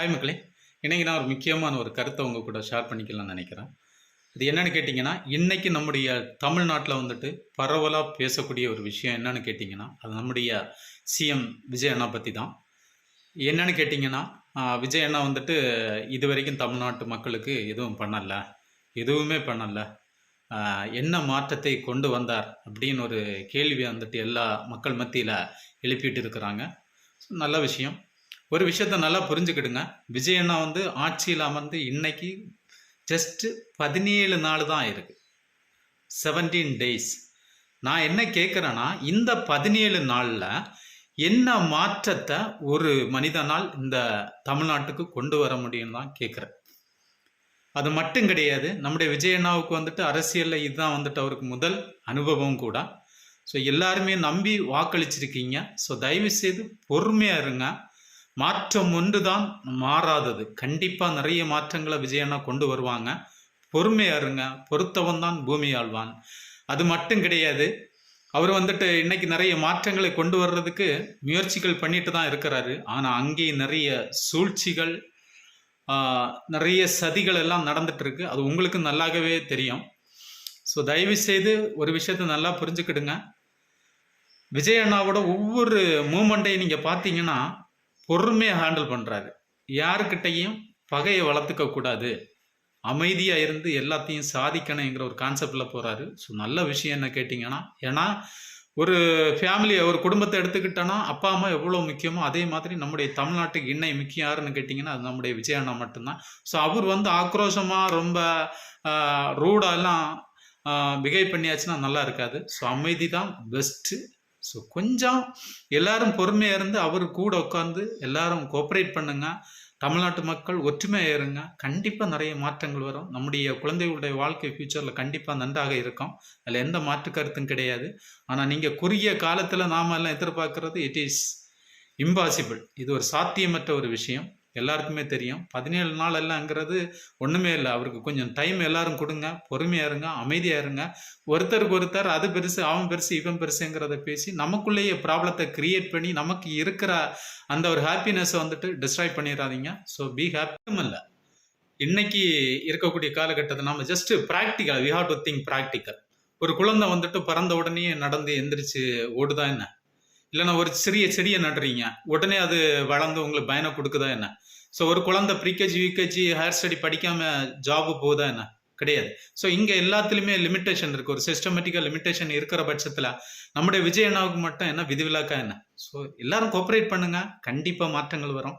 Hi மக்களே. இன்னைக்கு நான் ஒரு முக்கியமான ஒரு கருத்தை உங்க கூட ஷேர் பண்ணிக்கலாம்னு நினைக்கிறேன். இது என்னன்னு கேட்டிங்கன்னா, இன்னைக்கு நம்முடைய தமிழ்நாட்டில் வந்துட்டு பரவலாக பேசக்கூடிய ஒரு விஷயம் என்னன்னு கேட்டிங்கன்னா, அது நம்முடைய சிஎம் விஜய் அண்ணா பற்றி தான். என்னன்னு கேட்டிங்கன்னா, விஜய் அண்ணா வந்துட்டு இது வரைக்கும் தமிழ்நாட்டு மக்களுக்கு எதுவும் பண்ணல, எதுவுமே பண்ணல, என்ன மாற்றத்தை கொண்டு வந்தார் அப்படின்னு ஒரு கேள்வி வந்துட்டு எல்லா மக்கள் மத்தியில் எழுப்பிட்டு இருக்கிறாங்க. நல்ல விஷயம். ஒரு விஷயத்த நல்லா புரிஞ்சுக்கிடுங்க. விஜய் அண்ணா வந்து ஆட்சியில் அமர்ந்து இன்னைக்கு ஜஸ்ட் 17 நாள் தான் ஆயிருக்கு, 17 டேஸ். நான் என்ன கேட்குறேன்னா, இந்த 17 நாளில் என்ன மாற்றத்தை ஒரு மனிதனால் இந்த தமிழ்நாட்டுக்கு கொண்டு வர முடியும்னு தான் கேட்குறேன். அது மட்டும் கிடையாது, நம்முடைய விஜய் அண்ணாவுக்கு வந்துட்டு அரசியலில் இதுதான் வந்துட்டு அவருக்கு முதல் அனுபவம் கூட. ஸோ எல்லாருமே நம்பி வாக்களிச்சிருக்கீங்க. ஸோ தயவு செய்து பொறுமையாக இருங்க. மாற்றம் ஒன்று தான் மாறாதது. கண்டிப்பாக நிறைய மாற்றங்களை விஜய் அண்ணா கொண்டு வருவாங்க. பொறுமையாக இருங்க. பொறுத்தவன் தான் பூமி ஆழ்வான். அது மட்டும் கிடையாது, அவர் வந்துட்டு இன்னைக்கு நிறைய மாற்றங்களை கொண்டு வர்றதுக்கு முயற்சிகள் பண்ணிட்டு தான் இருக்கிறாரு. ஆனால் அங்கேயும் நிறைய சூழ்ச்சிகள், நிறைய சதிகள் எல்லாம் நடந்துட்டு இருக்கு. அது உங்களுக்கு நல்லாகவே தெரியும். ஸோ தயவு செய்து ஒரு விஷயத்த நல்லா புரிஞ்சுக்கிடுங்க. விஜய் அண்ணாவோட ஒவ்வொரு மூமெண்ட்டையும் நீங்கள் பார்த்தீங்கன்னா பொறுமையாக ஹேண்டில் பண்ணுறாரு. யாருக்கிட்டையும் பகையை வளர்த்துக்க கூடாது, அமைதியாக இருந்து எல்லாத்தையும் சாதிக்கணுங்கிற ஒரு கான்செப்டில் போகிறாரு. ஸோ நல்ல விஷயம் என்ன கேட்டிங்கன்னா, ஏன்னா ஒரு ஃபேமிலியை, ஒரு குடும்பத்தை எடுத்துக்கிட்டோன்னா அப்பா அம்மா எவ்வளோ முக்கியமோ அதே மாதிரி நம்முடைய தமிழ்நாட்டுக்கு இன்னை முக்கியம் யாருன்னு கேட்டிங்கன்னா அது நம்முடைய விஜய் அண்ணா மட்டும்தான். ஸோ அவர் வந்து ஆக்ரோஷமாக ரொம்ப ரூடாலாம் பிஹேவ் பண்ணியாச்சுன்னா நல்லா இருக்காது. ஸோ அமைதி தான் பெஸ்ட்டு. ஸோ கொஞ்சம் எல்லாரும் பொறுமையாக இருந்து அவர் கூட உட்காந்து எல்லாரும் கோஆப்ரேட் பண்ணுங்க. தமிழ்நாட்டு மக்கள் ஒற்றுமையாக இருங்க. கண்டிப்பாக நிறைய மாற்றங்கள் வரும். நம்முடைய குழந்தைகளுடைய வாழ்க்கை ஃபியூச்சரில் கண்டிப்பாக நன்றாக இருக்கும். அதில் எந்த மாற்று கருத்தும் கிடையாது. ஆனால் நீங்கள் குறுகிய காலத்தில் நாம எல்லாம் எதிர்பார்க்கறது இட் இஸ் இம்பாசிபிள். இது ஒரு சாத்தியமற்ற ஒரு விஷயம். எல்லாருக்குமே தெரியும். 17 நாள் எல்லாங்கிறது ஒன்றுமே இல்லை. அவருக்கு கொஞ்சம் டைம் எல்லாரும் கொடுங்க. பொறுமையாக இருங்க, அமைதியாக இருங்க. ஒருத்தருக்கு ஒருத்தர் அது பெருசு, அவன் பெருசு, இவன் பெருசுங்கிறத பேசி நமக்குள்ளேயே ப்ராப்ளத்தை கிரியேட் பண்ணி நமக்கு இருக்கிற அந்த ஒரு ஹாப்பினஸை வந்துட்டு டிஸ்ட்ராய் பண்ணிடாதீங்க. ஸோ பி ஹாப்பியும் இல்லை. இன்னைக்கு இருக்கக்கூடிய காலகட்டத்தில் நம்ம just practical, we have to think practical. ஒரு குழந்தை வந்துட்டு பிறந்த உடனே நடந்து எந்திரிச்சு ஓடுதா என்ன? இல்லைன்னா ஒரு சிறிய செடியை நடுறீங்க, உடனே அது வளர்ந்து உங்களுக்கு பயனை கொடுக்குதா என்ன? ஸோ ஒரு குழந்தை ப்ரீகேஜி, யூகேஜி, ஹையர் ஸ்டடி படிக்காமல் ஜாபு போகுதா என்ன? கிடையாது. ஸோ இங்கே எல்லாத்துலேயுமே லிமிட்டேஷன் இருக்குது. ஒரு சிஸ்டமேட்டிக்காக லிமிட்டேஷன் இருக்கிற பட்சத்தில் நம்முடைய விஜய் அண்ணாவுக்கு மட்டும் என்ன விதிவிலக்கா என்ன? ஸோ எல்லாரும் கோஆப்ரேட் பண்ணுங்கள். கண்டிப்பாக மாற்றங்கள் வரும்.